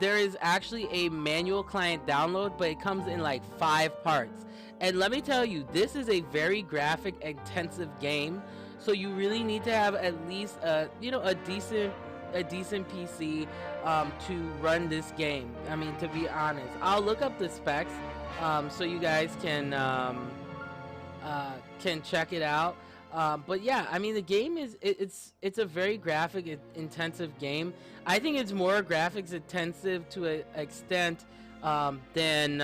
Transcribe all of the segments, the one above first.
there is actually a manual client download, but it comes in like 5 parts. And let me tell you, this is a very graphic intensive game, so you really need to have at least a decent PC to run this game. I mean, to be honest, I'll look up the specs so you guys can check it out. But yeah, I mean, the game is it's a very graphic intensive game. I think it's more graphics intensive to an extent than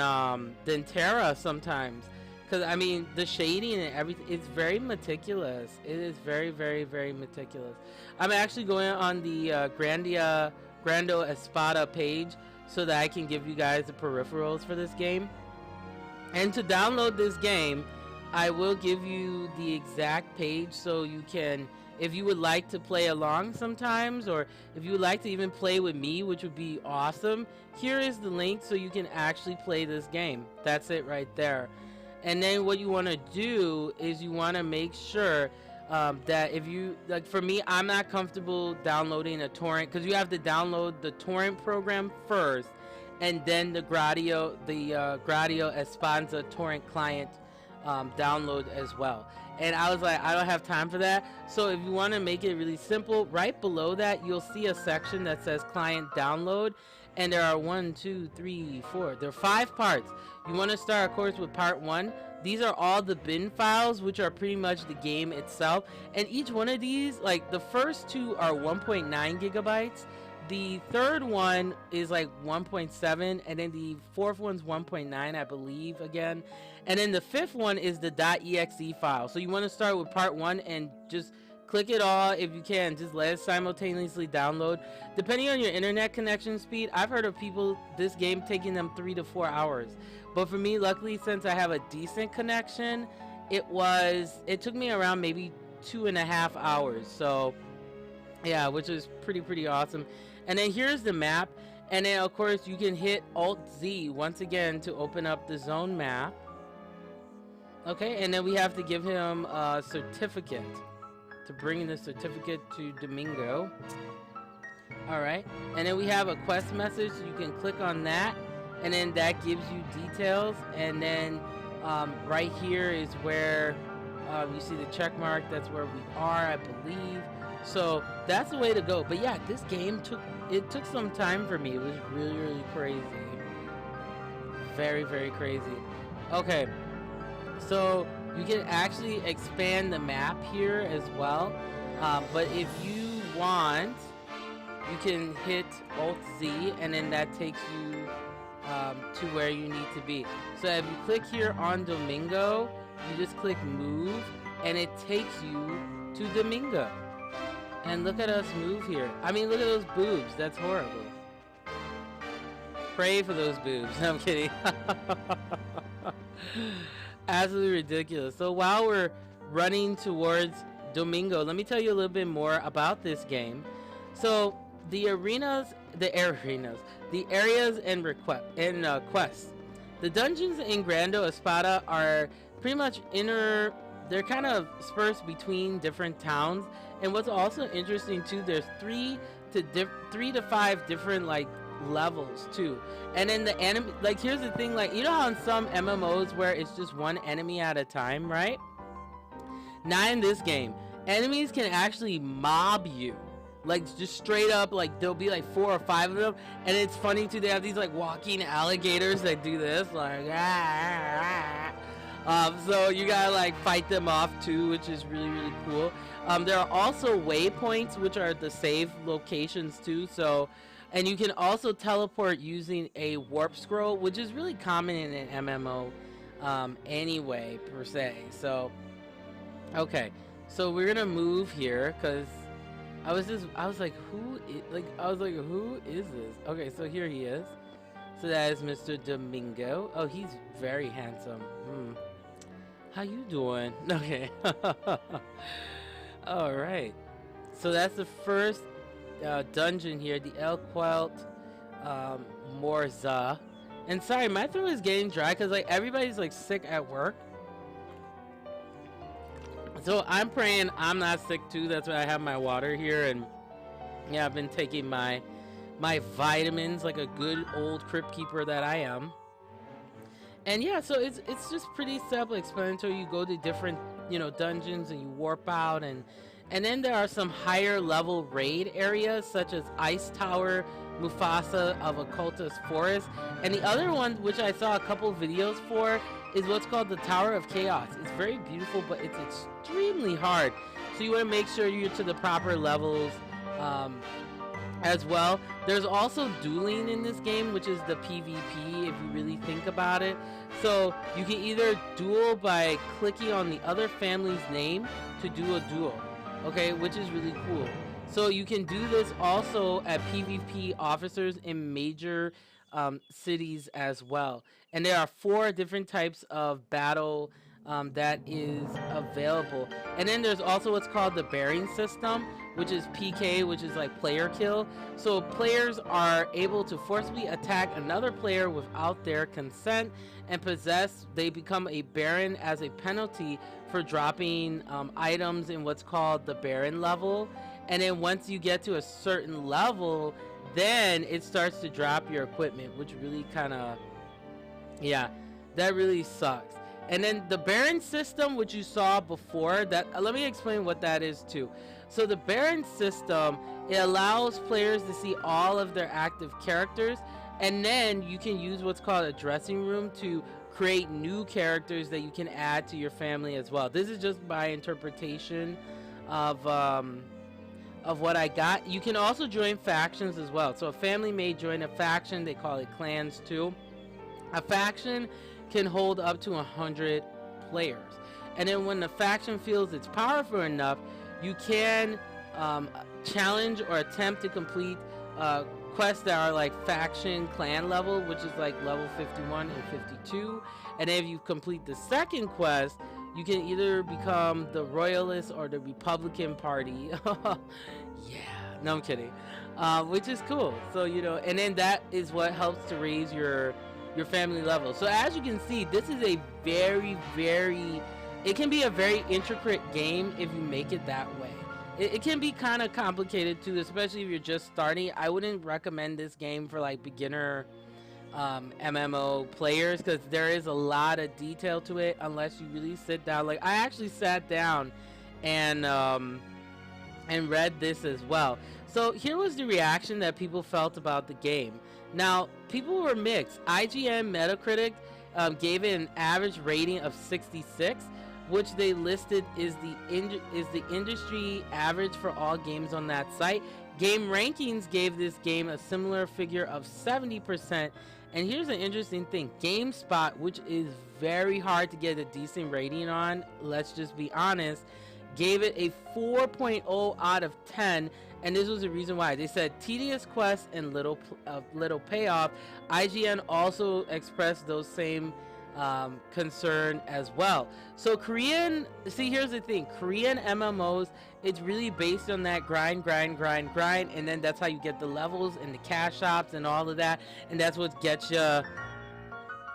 Terra sometimes, because I mean the shading and everything, it's very meticulous. It is very, very, very meticulous. I'm actually going on the Grando Espada page so that I can give you guys the peripherals for this game. And to download this game, I will give you the exact page so you can, if you would like to play along sometimes, or if you would like to even play with me, which would be awesome, here is the link so you can actually play this game. That's it right there. And then what you want to do is you want to make sure that if you, like for me, I'm not comfortable downloading a torrent, because you have to download the torrent program first, and then the Gradio Espanza torrent client download as well. And I was like, I don't have time for that. So if you want to make it really simple, right below that you'll see a section that says client download, and there are 1, 2, 3, 4, there are 5 parts. You want to start, of course, with part 1. These are all the bin files, which are pretty much the game itself, and each one of these, like the first 2 are 1.9 gigabytes, the third one is like 1.7, and then the fourth one's 1.9, I believe, again. And then the fifth one is the .exe file. So you want to start with part 1 and just click it all if you can. Just let it simultaneously download. Depending on your internet connection speed, I've heard of people, this game taking them 3 to 4 hours. But for me, luckily, since I have a decent connection, it took me around maybe 2.5 hours. So yeah, which is pretty awesome. And then here's the map, and then of course you can hit Alt-Z once again to open up the zone map. Okay, and then we have to give him a certificate to bring the certificate to Domingo. Alright, and then we have a quest message, so you can click on that, and then that gives you details. And then right here is where you see the check mark. That's where we are, I believe. So that's the way to go. But yeah, this game took some time for me. It was really crazy. Very crazy. Okay, so you can actually expand the map here as well. But if you want, you can hit Alt-Z, and then that takes you to where you need to be. So if you click here on Domingo, you just click move, and it takes you to Domingo. And look at us move here. I mean, look at those boobs. That's horrible. Pray for those boobs. No, I'm kidding. Absolutely ridiculous. So while we're running towards Domingo, let me tell you a little bit more about this game. So the areas and quests. The dungeons in Grando Espada are pretty much they're kind of dispersed between different towns. And what's also interesting too, there's 3 to 5 different like levels too. And then the enemy, like here's the thing, like you know how in some MMOs where it's just one enemy at a time, right? Not in this game. Enemies can actually mob you. Like just straight up, like there'll be like 4 or 5 of them, and it's funny too, they have these like walking alligators that do this like so you gotta like fight them off too, which is really cool. There are also waypoints, which are the save locations too. So, and you can also teleport using a warp scroll, which is really common in an MMO anyway, per se. So, okay, so we're gonna move here because I was like, who is this? Okay, so here he is. So that is Mr. Domingo. Oh, he's very handsome. How you doing? Okay. All right. So that's the first dungeon here, the El Quelt Morza. And sorry, my throat is getting dry because like everybody's like sick at work. So I'm praying I'm not sick too. That's why I have my water here, and yeah, I've been taking my my vitamins like a good old crypt keeper that I am. And yeah, so it's just pretty self-explanatory. You go to different, dungeons, and you warp out, and then there are some higher level raid areas such as Ice Tower, Mufasa of Occultist Forest, and the other one, which I saw a couple videos for, is what's called the Tower of Chaos. It's very beautiful, but it's extremely hard. So you want to make sure you're to the proper levels as well. There's also dueling in this game, which is the PvP if you really think about it. So you can either duel by clicking on the other family's name to do a duel, okay, which is really cool. So you can do this also at PvP officers in major cities as well. And there are 4 different types of battle that is available. And then there's also what's called the bearing system, which is PK, which is like player kill. So players are able to forcibly attack another player without their consent and they become a baron as a penalty for dropping items in what's called the baron level. And then once you get to a certain level, then it starts to drop your equipment, which really kind of, yeah, that really sucks. And then the Baron system, which you saw before, that let me explain what that is too. So the Baron system, it allows players to see all of their active characters, and then you can use what's called a dressing room to create new characters that you can add to your family as well. This is just my interpretation of what I got. You can also join factions as well. So a family may join a faction, they call it clans too. A faction can hold up to 100 players, and then when the faction feels it's powerful enough, you can challenge or attempt to complete quests that are like faction clan level, which is like level 51 and 52. And then if you complete the second quest, you can either become the Royalist or the Republican Party. Yeah, no, I'm kidding. Which is cool. So, and then that is what helps to raise your family level. So as you can see, this is a very, it can be a very intricate game if you make it that way. It can be kind of complicated too, especially if you're just starting. I wouldn't recommend this game for like beginner MMO players, because there is a lot of detail to it unless you really sit down. Like I actually sat down and read this as well. So here was the reaction that people felt about the game. Now, people were mixed. IGN Metacritic gave it an average rating of 66, which they listed is the industry average for all games on that site. Game Rankings gave this game a similar figure of 70%. And here's an interesting thing. GameSpot, which is very hard to get a decent rating on, let's just be honest, gave it a 4.0 out of 10. And this was the reason why. They said tedious quest and little payoff. IGN also expressed those same concern as well. So here's the thing. Korean MMOs, it's really based on that grind, and then that's how you get the levels and the cash shops and all of that. And that's what gets you,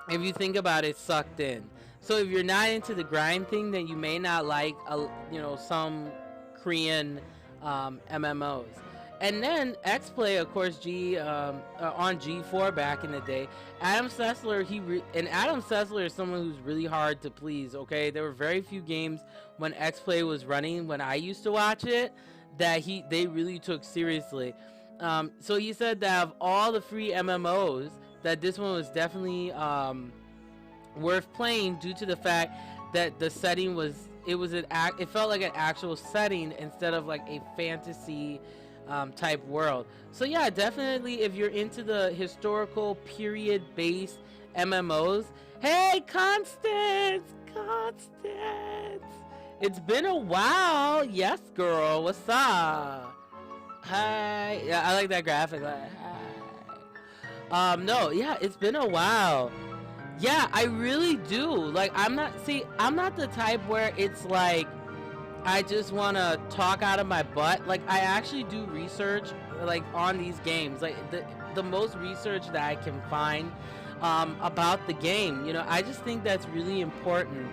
if you think about it, sucked in. So if you're not into the grind thing, then you may not like, some Korean MMOs. And then XPlay, of course, on G4 back in the day, Adam Sessler, Adam Sessler is someone who's really hard to please, okay? There were very few games when XPlay was running, when I used to watch it, that they really took seriously. So he said that of all the free MMOs, that this one was definitely worth playing due to the fact that the setting it felt like an actual setting instead of like a fantasy type world. So yeah, definitely if you're into the historical period based MMOs. Hey, Constance, it's been a while. Yes, girl, what's up? Hi. Yeah, I like that graphic. Like, hi. No, yeah, it's been a while. Yeah, I really do. Like, I'm not the type where it's like I just want to talk out of my butt. Like, I actually do research, like, on these games. Like, the most research that I can find about the game. I just think that's really important.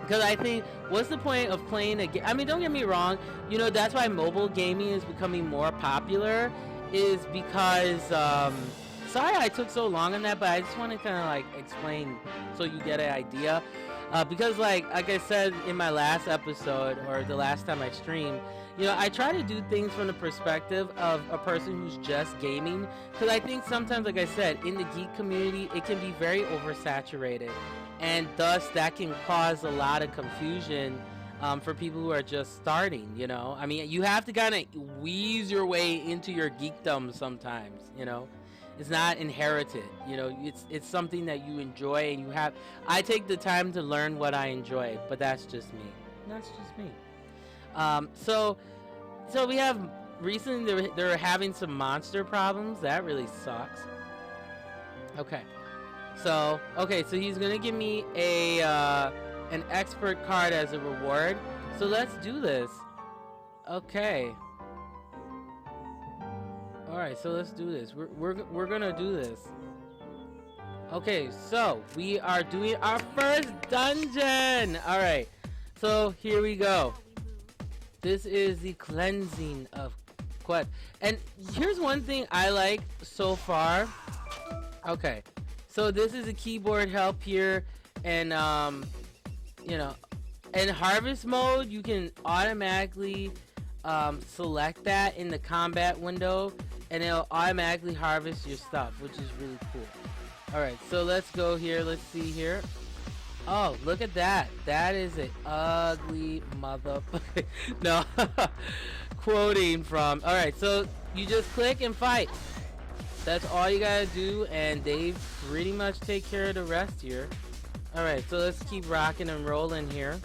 Because I think, what's the point of playing a game? I mean, don't get me wrong. That's why mobile gaming is becoming more popular. is because sorry I took so long on that, but I just want to kind of like explain so you get an idea. Because like I said in my last episode, or the last time I streamed, you know, I try to do things from the perspective of a person who's just gaming, because I think sometimes, like I said, in the geek community, it can be very oversaturated, and thus that can cause a lot of confusion for people who are just starting, you know. I mean, you have to kind of wheeze your way into your geekdom sometimes, you know. It's not inherited, you know. It's something that you enjoy, and you have. I take the time to learn what I enjoy, but that's just me. That's just me. So we have recently they're having some monster problems. That really sucks. Okay, so he's gonna give me a an expert card as a reward. So let's do this. Okay. All right, so let's do this. We're gonna do this. Okay, so we are doing our first dungeon. All right, so here we go. This is the cleansing of Quest. And here's one thing I like so far. Okay, so this is a keyboard help here, and you know, in harvest mode you can automatically select that in the combat window, and it'll automatically harvest your stuff, which is really cool. All right, so let's go here. Let's see here. Oh, look at that. That is an ugly motherfucker. No. Quoting from... Alright, so you just click and fight. That's all you gotta do, and they pretty much take care of the rest here. Alright, so let's keep rocking and rolling here.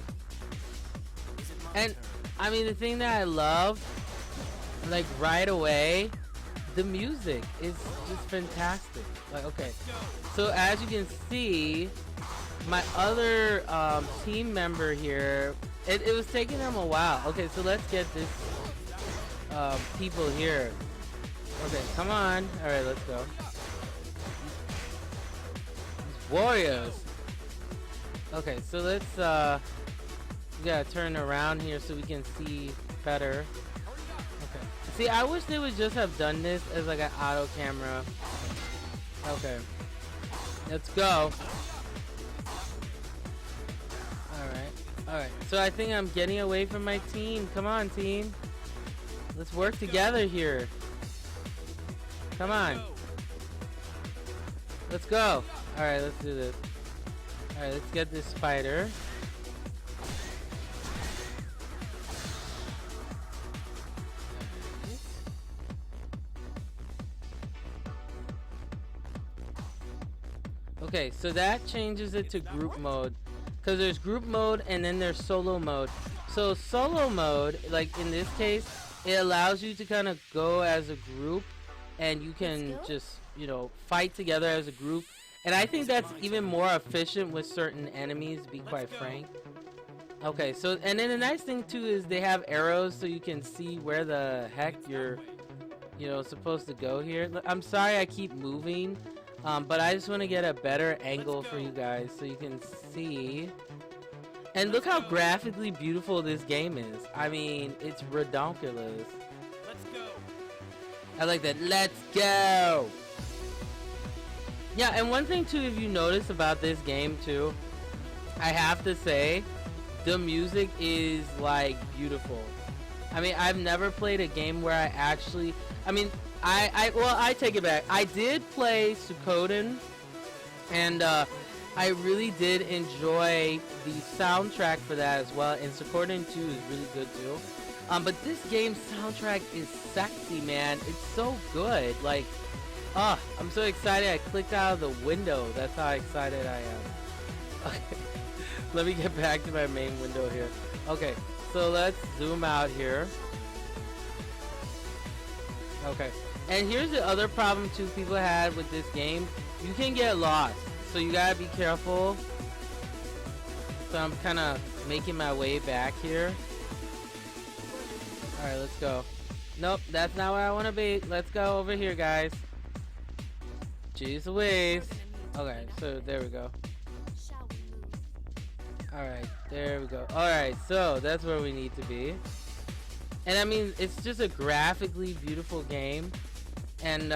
And, I mean, the thing that I love, like, right away, the music is just fantastic. Like, okay. So, as you can see... my other team member here, it was taking them a while. Okay, so let's get this people here. Okay, come on. All right, let's go. These warriors. Okay, so let's we gotta turn around here so we can see better. Okay. See, I wish they would just have done this as like an auto camera. Okay. Let's go. Alright, so I think I'm getting away from my team. Come on, team. Let's work together here. Come on. Let's go. Alright, let's do this. Alright, let's get this spider. Okay, so that changes it to group mode. Because there's group mode and then there's solo mode. So solo mode, like in this case, it allows you to kind of go as a group, and you can just, you know, fight together as a group. And I think that's even more efficient with certain enemies, to be quite frank. Okay, so, and then the nice thing too is they have arrows so you can see where the heck you're, you know, supposed to go here. I'm sorry I keep moving. But I just want to get a better angle for you guys so you can see. And look how graphically beautiful this game is. I mean, it's redonkulous. Let's go. I like that. Let's go. Yeah, and one thing too, if you notice about this game too, I have to say, the music is like beautiful. I mean, I've never played a game where I actually, I mean, well, I take it back. I did play Suikoden, and I really did enjoy the soundtrack for that as well. And Suikoden 2 is really good too. But this game's soundtrack is sexy, man. It's so good. Like, I'm so excited. I clicked out of the window. That's how excited I am. Okay, let me get back to my main window here. Okay, so let's zoom out here. Okay. And here's the other problem too people had with this game. You can get lost, so you gotta be careful. So I'm kind of making my way back here. Alright, let's go. Nope, that's not where I want to be. Let's go over here, guys. Jeez Louise. Okay, so there we go. Alright, there we go. Alright, so that's where we need to be. And I mean, it's just a graphically beautiful game. and